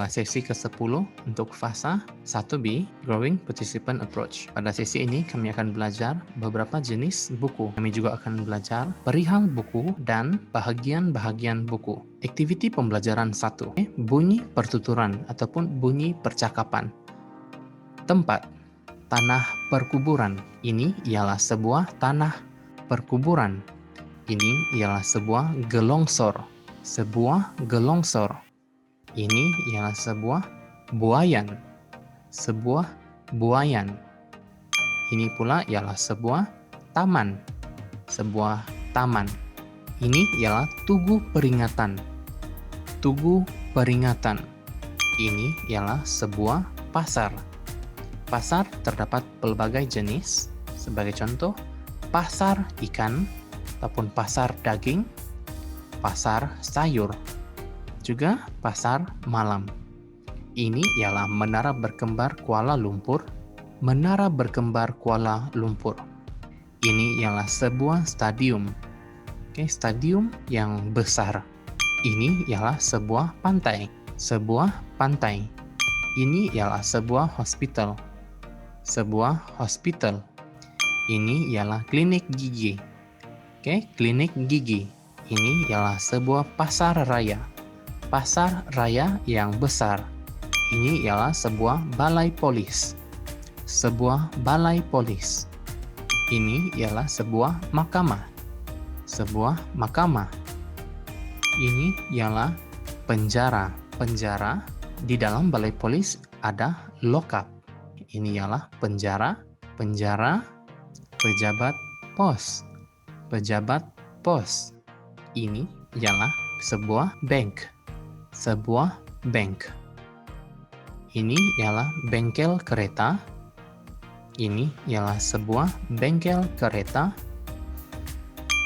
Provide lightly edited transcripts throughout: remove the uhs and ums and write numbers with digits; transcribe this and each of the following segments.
ialah sesi ke-10 untuk fasa 1B, Growing Participant Approach. Pada sesi ini kami akan belajar beberapa jenis buku. Kami juga akan belajar perihal buku dan bahagian-bahagian buku. Aktiviti pembelajaran 1, bunyi pertuturan ataupun bunyi percakapan. Tempat, tanah perkuburan. Ini ialah sebuah tanah perkuburan. Ini ialah sebuah gelongsor. Sebuah gelongsor. Ini ialah sebuah buayan. Sebuah buayan. Ini pula ialah sebuah taman. Sebuah taman. Ini ialah tugu peringatan. Tugu peringatan. Ini ialah sebuah pasar. Pasar terdapat pelbagai jenis. Sebagai contoh, pasar ikan ataupun pasar daging, pasar sayur, juga pasar malam. Ini ialah Menara Berkembar Kuala Lumpur. Menara Berkembar Kuala Lumpur. Ini ialah sebuah stadium. Stadium yang besar. Ini ialah sebuah pantai. Sebuah pantai. Ini ialah sebuah hospital. Sebuah hospital. Ini ialah klinik gigi. Klinik gigi. Ini ialah sebuah pasar raya. Pasar raya yang besar. Ini ialah sebuah balai polis. Sebuah balai polis. Ini ialah sebuah mahkamah. Sebuah mahkamah. Ini ialah penjara. Penjara. Di dalam balai polis ada lokap. Ini ialah penjara. Penjara. Pejabat pos. Pejabat pos. Ini ialah sebuah bank. Sebuah bank. Ini ialah bengkel kereta. Ini ialah sebuah bengkel kereta.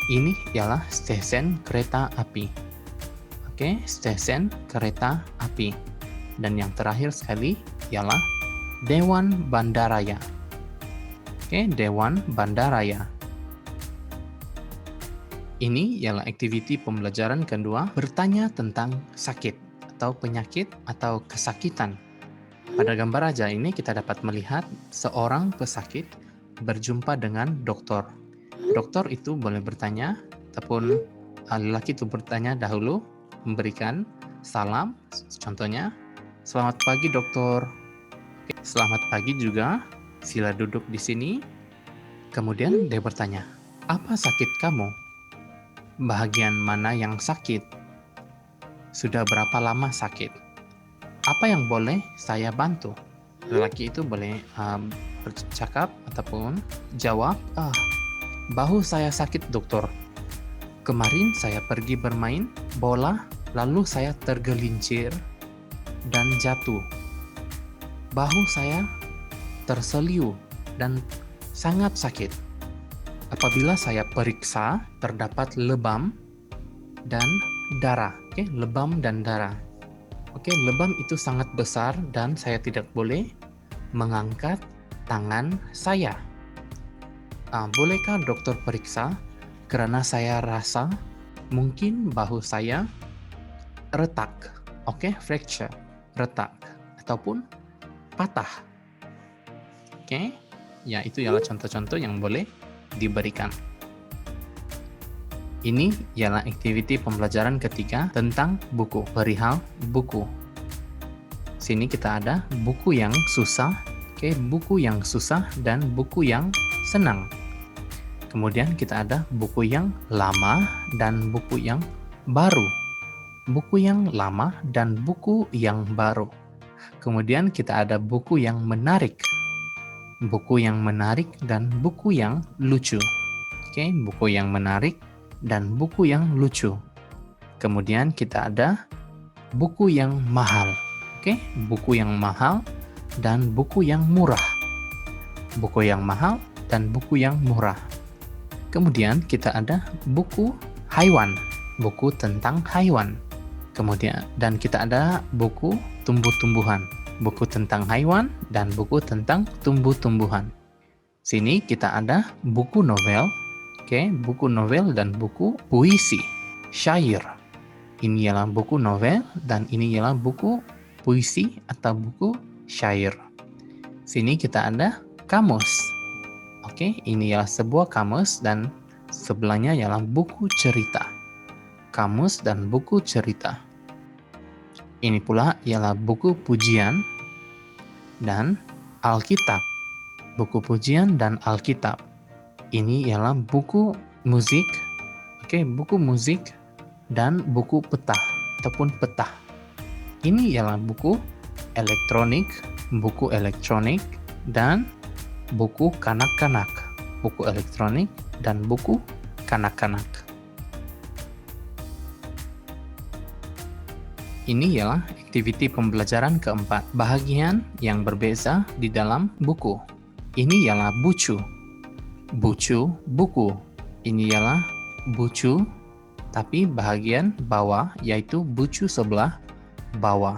Ini ialah stesen kereta api. Stesen kereta api. Dan yang terakhir sekali ialah Dewan Bandaraya. Dewan Bandaraya. Ini ialah aktiviti pembelajaran kedua, bertanya tentang sakit atau penyakit atau kesakitan. Pada gambar aja ini kita dapat melihat seorang pesakit berjumpa dengan dokter. Dokter itu boleh bertanya, ataupun lelaki itu bertanya dahulu, memberikan salam, contohnya, "Selamat pagi dokter." Selamat pagi juga, sila duduk di sini. Kemudian dia bertanya, "Apa sakit kamu? Bahagian mana yang sakit? Sudah berapa lama sakit? Apa yang boleh saya bantu?" Lelaki itu boleh bercakap ataupun jawab, "Bahu saya sakit dokter. Kemarin saya pergi bermain bola, lalu saya tergelincir dan jatuh. Bahu saya terseliu dan sangat sakit. Apabila saya periksa, terdapat lebam dan darah." Lebam dan darah. Lebam itu sangat besar dan saya tidak boleh mengangkat tangan saya. Bolehkah dokter periksa? Karena saya rasa mungkin bahu saya retak. Fracture, retak ataupun patah. Ya, itu ialah contoh-contoh yang boleh diberikan. Ini ialah aktiviti pembelajaran ketiga tentang buku, perihal buku. Sini kita ada buku yang susah, buku yang susah dan buku yang senang. Kemudian kita ada buku yang lama dan buku yang baru. Buku yang lama dan buku yang baru. Kemudian kita ada buku yang menarik. Buku yang menarik dan buku yang lucu. Buku yang menarik dan buku yang lucu. Kemudian kita ada buku yang mahal. Buku yang mahal dan buku yang murah. Buku yang mahal dan buku yang murah. Kemudian kita ada buku haiwan, buku tentang haiwan. Kemudian dan kita ada buku tumbuh-tumbuhan, buku tentang haiwan dan buku tentang tumbuh-tumbuhan. Sini kita ada buku novel, buku novel dan buku puisi, syair. Ini ialah buku novel dan ini ialah buku puisi atau buku syair. Sini kita ada kamus. Oke, ini ialah sebuah kamus dan sebelahnya ialah buku cerita. Kamus dan buku cerita. Ini pula ialah buku pujian dan Alkitab. Buku pujian dan Alkitab. Ini ialah buku musik, buku musik dan buku peta ataupun peta. Ini ialah buku elektronik dan buku kanak-kanak. Buku elektronik dan buku kanak-kanak. Ini ialah aktiviti pembelajaran keempat, bahagian yang berbeza di dalam buku. Ini ialah bucu. Buku. Ini ialah bucu, tapi bahagian bawah, yaitu bucu sebelah bawah.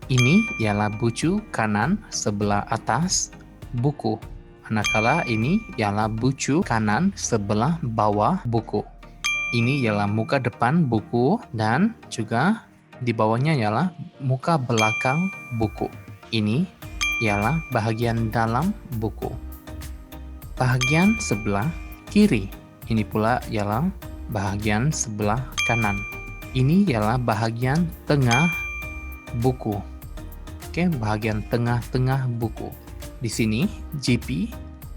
Ini ialah bucu kanan sebelah atas buku. Manakala ini ialah bucu kanan sebelah bawah buku. Ini ialah muka depan buku dan juga di bawahnya ialah muka belakang buku. Ini ialah bahagian dalam buku. Bahagian sebelah kiri. Ini pula ialah bahagian sebelah kanan. Ini ialah bahagian tengah buku. Bahagian tengah-tengah buku. Di sini GP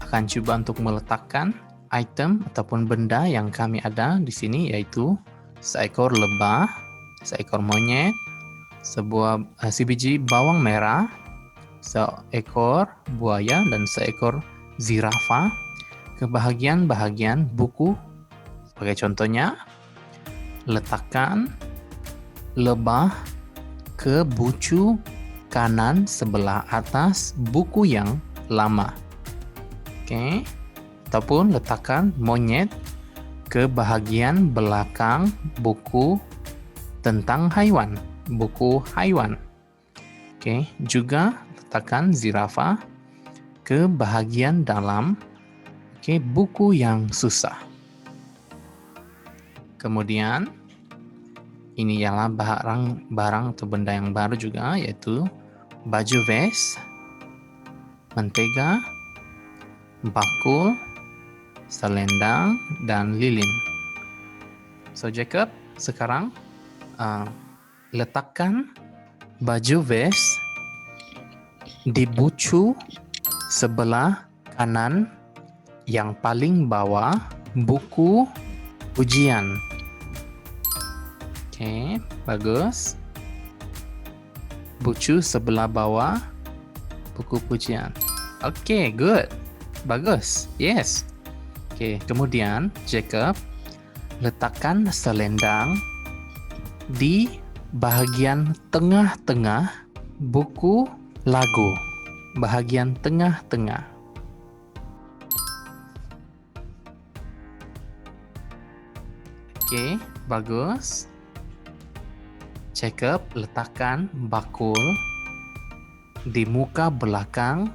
akan coba untuk meletakkan item ataupun benda yang kami ada di sini, yaitu seekor lebah, seekor monyet, sebiji bawang merah, seekor buaya dan seekor zirafa ke bahagian-bahagian buku. Sebagai contohnya, letakkan lebah ke bucu kanan sebelah atas buku yang lama. Ataupun letakkan monyet ke bahagian belakang buku tentang haiwan, buku haiwan. Juga letakkan zirafa ke bahagian dalam buku yang susah. Kemudian ini ialah barang atau benda yang baru juga, yaitu baju vest, mentega, bakul, selendang, dan lilin. So Jacob, sekarang letakkan baju vest di bucu sebelah kanan yang paling bawah buku ujian. Bagus. Bucu sebelah bawah buku pujian. Good. Bagus. Yes. Kemudian Jacob letakkan selendang di bahagian tengah-tengah buku lagu. Bahagian tengah-tengah. Bagus. Jacob letakkan bakul di muka belakang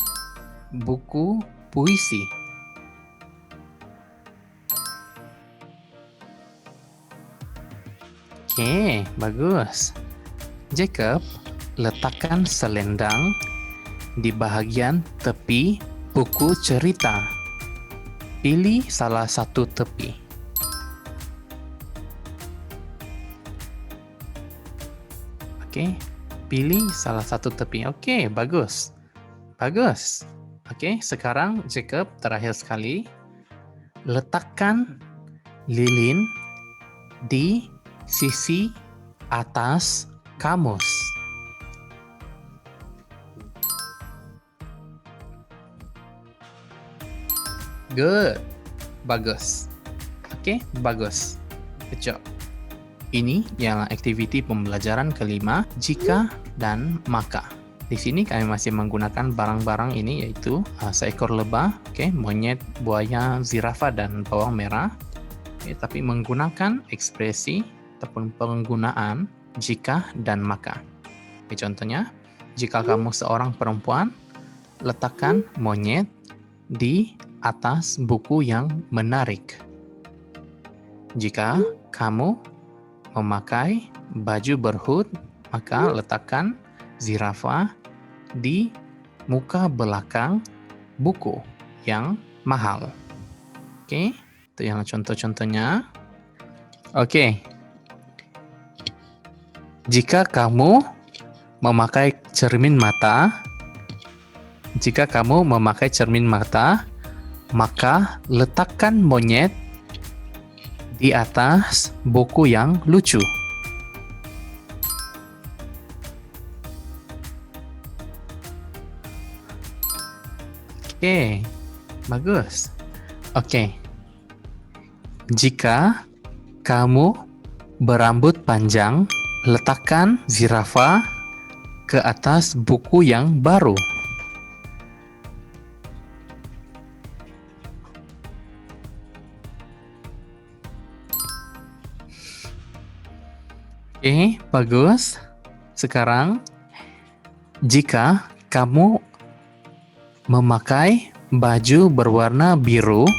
buku puisi. Bagus. Jacob letakkan selendang di bahagian tepi buku cerita. Pilih salah satu tepi. Pilih salah satu tepi. Bagus. Sekarang Jacob terakhir sekali. Letakkan lilin di sisi atas kamus. Good. Bagus. Bagus. Good job. Ini ialah aktiviti pembelajaran kelima, jika dan maka. Di sini kami masih menggunakan barang-barang ini, yaitu seekor lebah, monyet, buaya, zirafa, dan bawang merah. Tapi menggunakan ekspresi ataupun penggunaan jika dan maka. Contohnya, jika kamu seorang perempuan, letakkan monyet di atas buku yang menarik. Jika kamu memakai baju berhut, maka letakkan zirafah di muka belakang buku yang mahal. Oke, itu yang contoh-contohnya. Oke. Jika kamu memakai cermin mata, maka letakkan monyet di atas buku yang lucu. Oke, bagus. Oke. Jika kamu berambut panjang, letakkan zirafah ke atas buku yang baru. Oke, bagus. Sekarang, jika kamu memakai baju berwarna biru,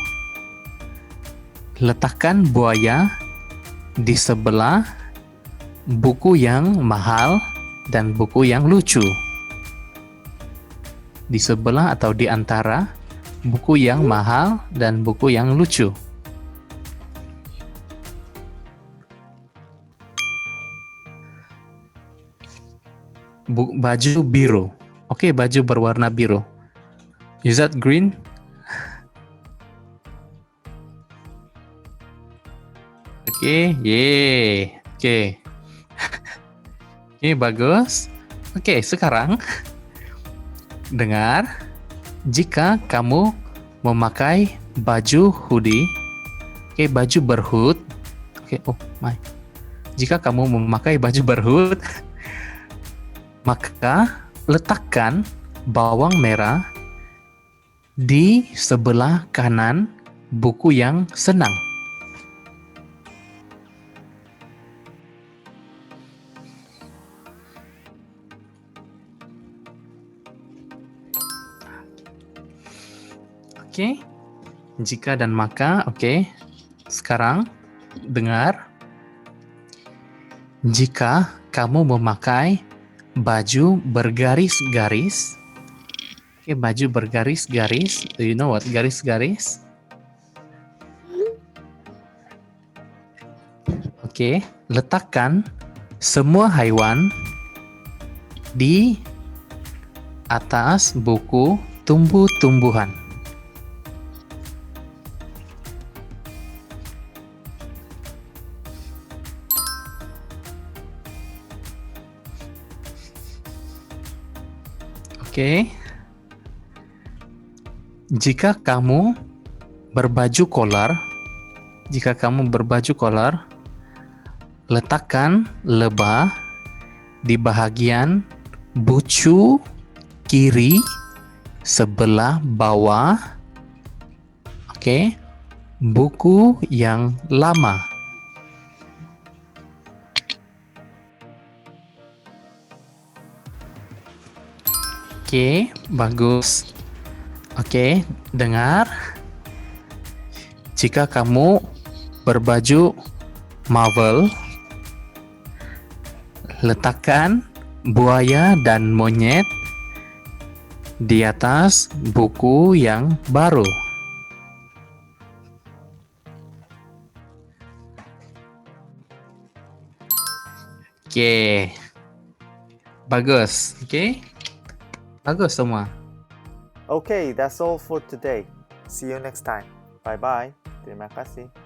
letakkan buaya di sebelah buku yang mahal dan buku yang lucu. Di sebelah atau di antara buku yang mahal dan buku yang lucu. Baju biru. Oke, baju berwarna biru. Is that green? Oke, yeay. Oke. Ini bagus. Oke, sekarang dengar, jika kamu memakai baju hoodie, oke, baju berhood. Oke, oh my. Jika kamu memakai baju berhood, maka letakkan bawang merah di sebelah kanan buku yang senang. Oke, jika dan maka, oke. Sekarang, dengar. Jika kamu memakai baju bergaris-garis, oke, baju bergaris-garis. Do you know what garis-garis? Oke, letakkan semua hewan di atas buku tumbuh-tumbuhan. Oke. Jika kamu berbaju kolar, letakkan lebah di bahagian bucu kiri sebelah bawah. Oke. Buku yang lama. Oke, bagus. Oke, dengar. Jika kamu berbaju Marvel, letakkan buaya dan monyet di atas buku yang baru. Oke, bagus. Oke. Bagus semua. Okay, that's all for today. See you next time. Bye-bye. Terima kasih.